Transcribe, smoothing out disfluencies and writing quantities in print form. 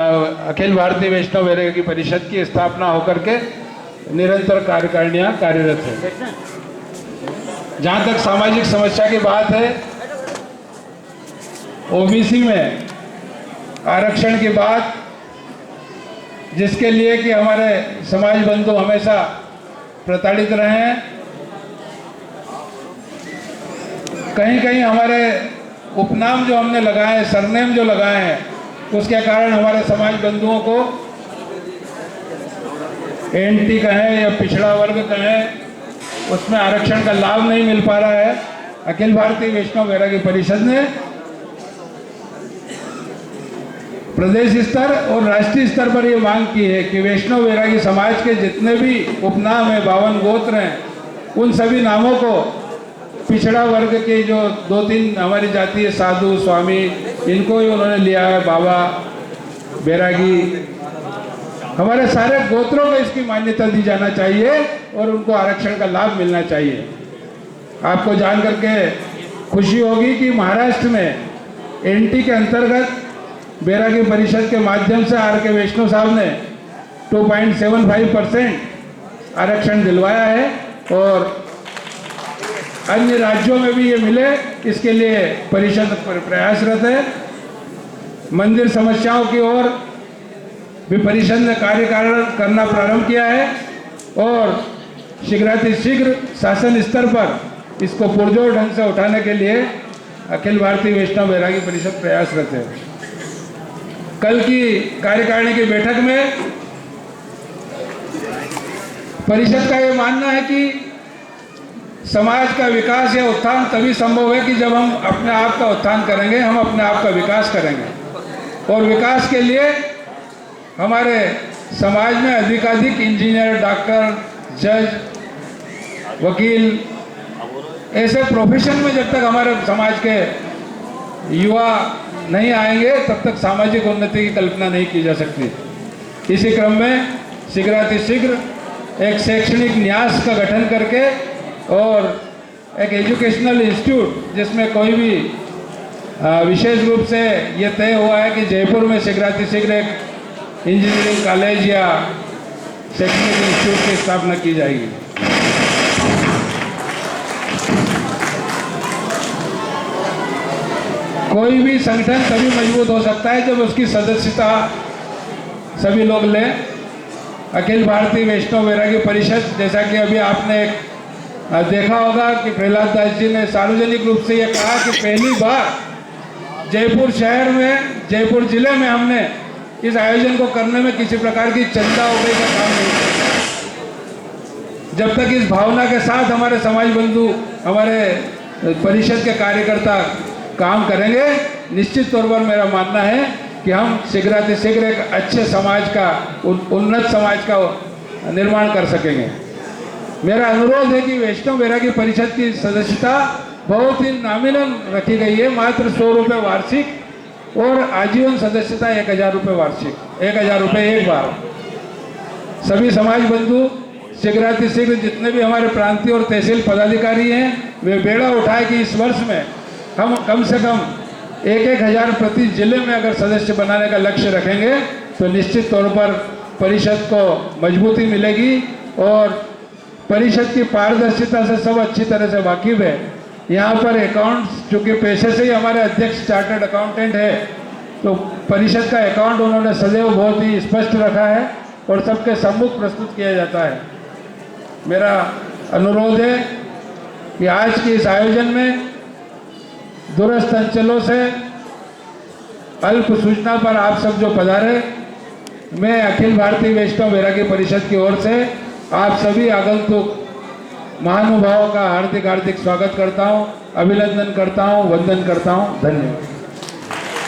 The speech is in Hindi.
अखिल भारतीय वैष्णव वैरागी परिषद की स्थापना होकर के निरंतर कार्यकारिणियाँ कार्यरत है। जहाँ तक सामाजिक समस्या की बात है, ओबीसी में आरक्षण की बात, जिसके लिए कि हमारे समाज बंधु हमेशा प्रताड़ित रहे हैं। कहीं कहीं हमारे उपनाम जो हमने लगाए, सरनेम जो लगाए हैं, उसके कारण हमारे समाज बंधुओं को एनटी कहें या पिछड़ा वर्ग कहें, उसमें आरक्षण का लाभ नहीं मिल पा रहा है। अखिल भारतीय वैष्णव वैरागी परिषद ने प्रदेश स्तर और राष्ट्रीय स्तर पर यह मांग की है कि वैष्णव वैरागी समाज के जितने भी उपनाम हैं, 52 गोत्र हैं, उन सभी नामों को पिछड़ा वर्ग के जो 2-3 हमारी जाति है, साधु स्वामी, इनको ही उन्होंने लिया है, बाबा बैरागी, हमारे सारे गोत्रों को इसकी मान्यता दी जाना चाहिए और उनको आरक्षण का लाभ मिलना चाहिए। आपको जान करके खुशी होगी कि महाराष्ट्र में एनटी के अंतर्गत बैरागी परिषद के माध्यम से आर के वैष्णव साहब ने 2.75% आरक्षण दिलवाया है और अन्य राज्यों में भी ये मिले, इसके लिए परिषद प्रयासरत है। मंदिर समस्याओं की ओर भी परिषद ने कार्य करना प्रारंभ किया है और शीघ्रातिशीघ्र शासन स्तर पर इसको पुरजोर ढंग से उठाने के लिए अखिल भारतीय वैष्णव वैरागी परिषद प्रयासरत है। कल की कार्यकारिणी की बैठक में परिषद का ये मानना है कि समाज का विकास या उत्थान तभी संभव है कि जब हम अपने आप का उत्थान करेंगे, हम अपने आप का विकास करेंगे। और विकास के लिए हमारे समाज में अधिकाधिक इंजीनियर, डॉक्टर, जज, वकील, ऐसे प्रोफेशन में जब तक हमारे समाज के युवा नहीं आएंगे, तब तक सामाजिक उन्नति की कल्पना नहीं की जा सकती। इसी क्रम में शीघ्रातिशीघ्र एक शैक्षणिक न्यास का गठन करके और एक एजुकेशनल इंस्टीट्यूट, जिसमें कोई भी विशेष रूप से ये तय हुआ है कि जयपुर में शीघ्रातिशीघ्र एक इंजीनियरिंग कॉलेज या शैक्षणिक इंस्टीट्यूट की स्थापना की जाएगी। कोई भी संगठन तभी मजबूत हो सकता है जब उसकी सदस्यता सभी लोग लें। अखिल भारतीय वैष्णव वैरागी परिषद, जैसा कि अभी आपने देखा होगा कि प्रहलाद दास जी ने सार्वजनिक रूप से ये कहा कि पहली बार जयपुर शहर में, जयपुर जिले में हमने इस आयोजन को करने में किसी प्रकार की चंदा उड़ाई का काम नहीं किया। जब तक इस भावना के साथ हमारे समाज बंधु, हमारे परिषद के कार्यकर्ता काम करेंगे, निश्चित तौर पर मेरा मानना है कि हम शीघ्रातिशीघ्र एक अच्छे समाज का, उन्नत समाज का निर्माण कर सकेंगे। मेरा अनुरोध है कि वैष्णव वैरागी परिषद की सदस्यता बहुत ही नॉमिनल रखी गई है, मात्र 100 रुपये वार्षिक, और आजीवन सदस्यता 1000 रुपये वार्षिक, 1000 रुपये एक बार। सभी समाज बंधु शीघ्रातिशीघ्र जितने भी हमारे प्रांतीय और तहसील पदाधिकारी हैं, वे बेड़ा उठाए कि इस वर्ष में हम कम से कम 1000 प्रति जिले में अगर सदस्य बनाने का लक्ष्य रखेंगे तो निश्चित तौर पर परिषद को मजबूती मिलेगी। और परिषद की पारदर्शिता से सब अच्छी तरह से वाकिफ है। यहाँ पर अकाउंट्स, चूँकि पेशे से ही हमारे अध्यक्ष चार्टर्ड अकाउंटेंट है, तो परिषद का अकाउंट उन्होंने सदैव बहुत ही स्पष्ट रखा है और सबके सम्मुख प्रस्तुत किया जाता है। मेरा अनुरोध है कि आज के इस आयोजन में दूरस्थ अंचलों से अल्प सूचना पर आप सब जो पधारे, मैं अखिल भारतीय वैष्णव वैरागी परिषद की ओर से आप सभी आगंतुक महानुभावों का हार्दिक स्वागत करता हूं, अभिनंदन करता हूं, वंदन करता हूं। धन्यवाद।